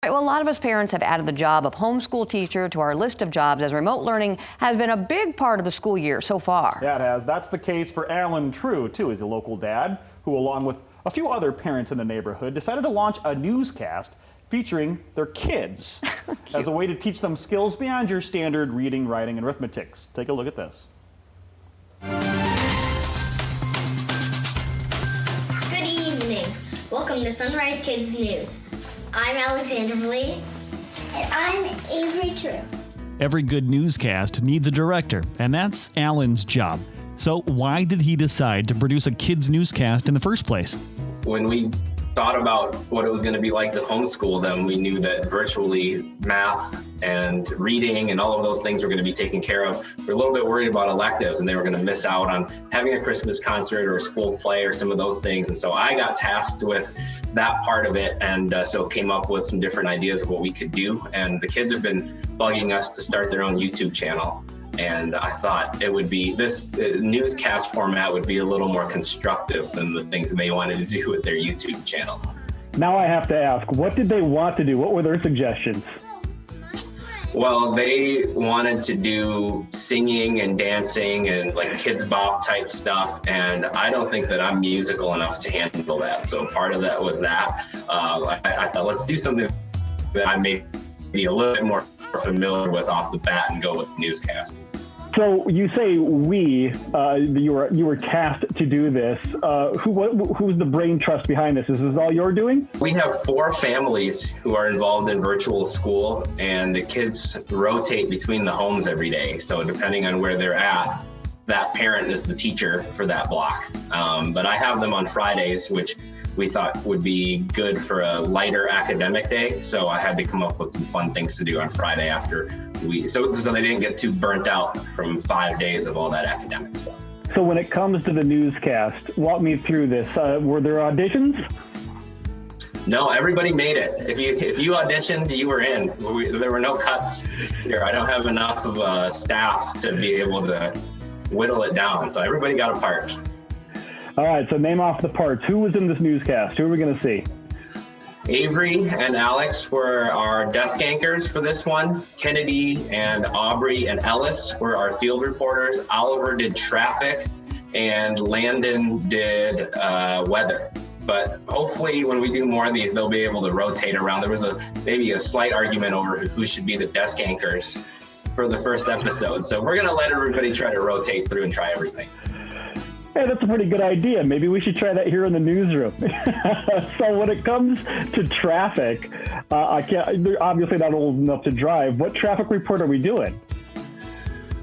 Well, a lot of us parents have added the job of homeschool teacher to our list of jobs as remote learning has been a big part of the school year so far. Yeah, it has. That's the case for Alan True, too. He's a local dad who, along with a few other parents in the neighborhood, decided to launch a newscast featuring their kids as a way to teach them skills beyond your standard reading, writing, and arithmetic. Take a look at this. Good evening. Welcome to Sunrise Kids News. I'm Alexander Vliet. And I'm Avery True. Every good newscast needs a director, and that's Alan's job. So why did he decide to produce a kids newscast in the first place? When we thought about what it was going to be like to homeschool them, we knew that virtually math and reading and all of those things were going to be taken care of. We're a little bit worried about electives, and they were going to miss out on having a Christmas concert or a school play or some of those things. And so I got tasked with that part of it, and so came up with some different ideas of what we could do. And the kids have been bugging us to start their own YouTube channel. And I thought it would be, this newscast format would be a little more constructive than the things they wanted to do with their YouTube channel. Now I have to ask, what did they want to do? What were their suggestions? Well, they wanted to do singing and dancing and like Kids Bop type stuff, and I don't think that I'm musical enough to handle that. So part of that was that. I thought, let's do something that I may be a little bit more familiar with off the bat and go with the newscast. So you say you were tasked to do this. Who's the brain trust behind this? Is this all you're doing? We have 4 families who are involved in virtual school, and the kids rotate between the homes every day. So depending on where they're at, that parent is the teacher for that block. But I have them on Fridays, which we thought would be good for a lighter academic day. So I had to come up with some fun things to do on Friday after so they didn't get too burnt out from 5 days of all that academic stuff. So when it comes to the newscast, walk me through this. Were there auditions? No, everybody made it. If you auditioned, you were in. There were no cuts here. I don't have enough of a staff to be able to whittle it down. So everybody got a part. All right, so name off the parts. Who was in this newscast? Who are we going to see? Avery and Alex were our desk anchors for this one. Kennedy and Aubrey and Ellis were our field reporters. Oliver did traffic, and Landon did weather. But hopefully when we do more of these, they'll be able to rotate around. There was maybe a slight argument over who should be the desk anchors for the first episode. So we're going to let everybody try to rotate through and try everything. Hey, that's a pretty good idea. Maybe we should try that here in the newsroom. So when it comes to traffic, they're obviously not old enough to drive. What traffic report are we doing?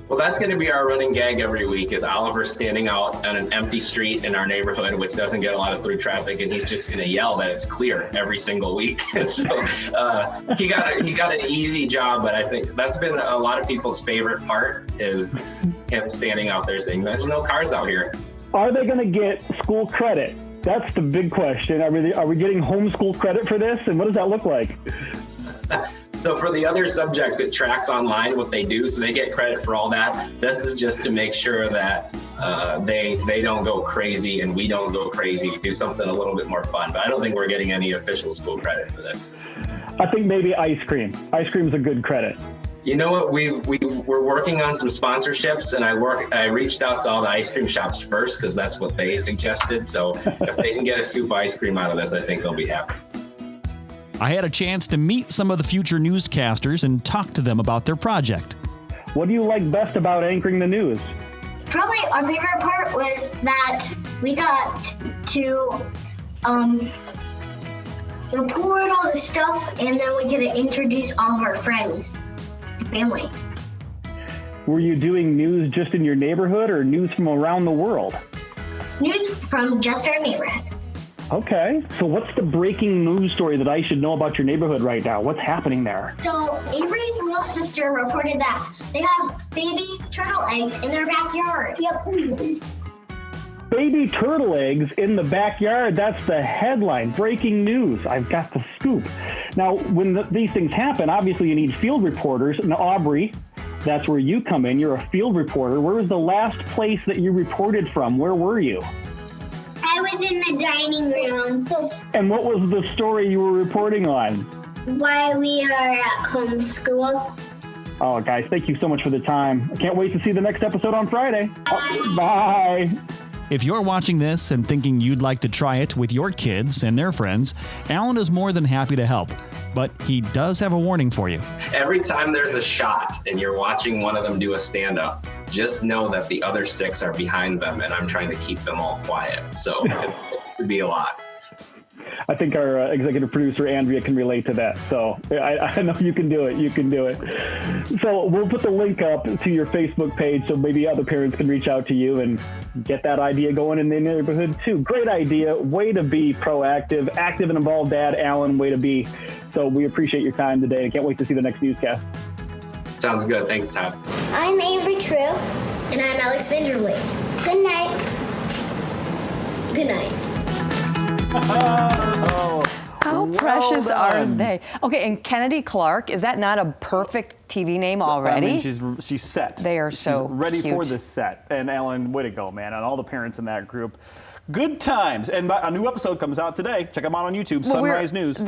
Well, that's going to be our running gag every week, is Oliver standing out on an empty street in our neighborhood, which doesn't get a lot of through traffic, and he's just going to yell that it's clear every single week. And so he got an easy job, but I think that's been a lot of people's favorite part, is him standing out there saying, there's no cars out here. Are they going to get school credit? That's the big question. Are we getting homeschool credit for this? And what does that look like? So for the other subjects, it tracks online what they do, so they get credit for all that. This is just to make sure that they don't go crazy and we don't go crazy. We do something a little bit more fun, but I don't think we're getting any official school credit for this. I think maybe ice cream. Ice cream's a good credit. You know what? We're working on some sponsorships, and I reached out to all the ice cream shops first because that's what they suggested. So if they can get a scoop of ice cream out of this, I think they'll be happy. I had a chance to meet some of the future newscasters and talk to them about their project. What do you like best about anchoring the news? Probably our favorite part was that we got to report all the stuff, and then we get to introduce all of our friends and family. Were you doing news just in your neighborhood or news from around the world? News from just our neighborhood. Okay, so what's the breaking news story that I should know about your neighborhood right now? What's happening there? So Avery's little sister reported that they have baby turtle eggs in their backyard. Yep. Baby turtle eggs in the backyard. That's the headline. Breaking news. I've got the scoop. Now, when these things happen, obviously you need field reporters. And Aubrey, that's where you come in. You're a field reporter. Where was the last place that you reported from? Where were you? I was in the dining room. And what was the story you were reporting on? why we are at homeschool. Oh, guys, thank you so much for the time. I can't wait to see the next episode on Friday. Bye. If you're watching this and thinking you'd like to try it with your kids and their friends, Alan is more than happy to help. But he does have a warning for you. Every time there's a shot and you're watching one of them do a stand-up, just know that the other 6 are behind them, and I'm trying to keep them all quiet. So it's to be a lot. I think our executive producer, Andrea, can relate to that. So I know you can do it. You can do it. So we'll put the link up to your Facebook page so maybe other parents can reach out to you and get that idea going in the neighborhood too. Great idea. Way to be proactive, active and involved dad, Alan. Way to be. So we appreciate your time today. I can't wait to see the next newscast. Sounds good. Thanks, Todd. I'm Avery True. And I'm Alex Vandervliet. Good night. Good night. How precious are they? Okay, and Kennedy Clark, is that not a perfect TV name already? I mean, she's set. They are so she's ready for cute. this set. And Alan, way to go, man, and all the parents in that group. Good times. And a new episode comes out today. Check them out on YouTube, Well, Sunrise News.